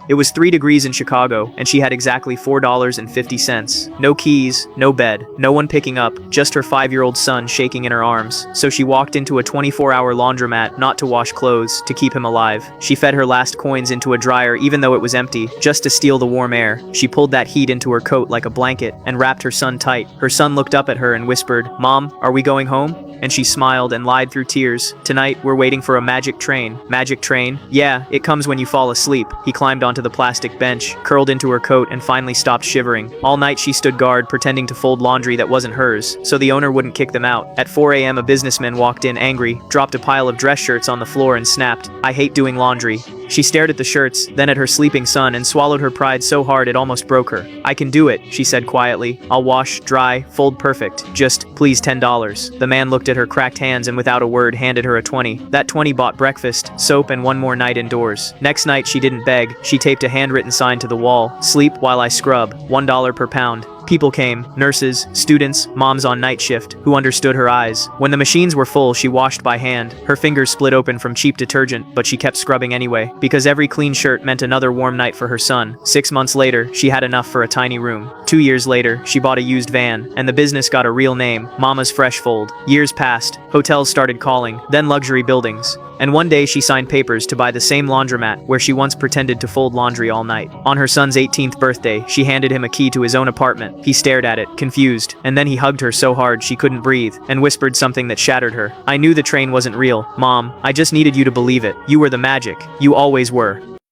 It was 3 degrees in Chicago, and she had exactly $4.50. No keys, no bed, no one picking up, just her 5-year-old son shaking in her arms. So she walked into a 24-hour laundromat, not to wash clothes, to keep him alive. She fed her last coins into a dryer even though it was empty, just to steal the warm air. She pulled that heat into her coat like a blanket, and wrapped her son tight. Her son looked up at her and whispered, "Mom, are we going home?" And she smiled and lied through tears. "Tonight, we're waiting for a magic train." Magic train? Yeah, it comes when you fall asleep. He climbed onto the plastic bench, curled into her coat, and finally stopped shivering. All night she stood guard, pretending to fold laundry that wasn't hers, so the owner wouldn't kick them out. At 4 a.m. a businessman walked in angry, dropped a pile of dress shirts on the floor and snapped, "I hate doing laundry." She stared at the shirts, then at her sleeping son, and swallowed her pride so hard it almost broke her. "I can do it," she said quietly. "I'll wash, dry, fold perfect. Just, please, $10. The man looked at her cracked hands and without a word handed her a 20. That 20 bought breakfast, soap, and one more night indoors. Next night she didn't beg. She taped a handwritten sign to the wall. "Sleep while I scrub. $1 per pound." People came, nurses, students, moms on night shift, who understood her eyes. When the machines were full, she washed by hand. Her fingers split open from cheap detergent, but she kept scrubbing anyway, because every clean shirt meant another warm night for her son. 6 months later, she had enough for a tiny room. 2 years later, she bought a used van, and the business got a real name, Mama's Fresh Fold. Years passed, hotels started calling, then luxury buildings. And one day she signed papers to buy the same laundromat where she once pretended to fold laundry all night. On her son's 18th birthday, she handed him a key to his own apartment. He stared at it, confused, and then he hugged her so hard she couldn't breathe, and whispered something that shattered her. "I knew the train wasn't real, Mom. I just needed you to believe it. You were the magic. You always were."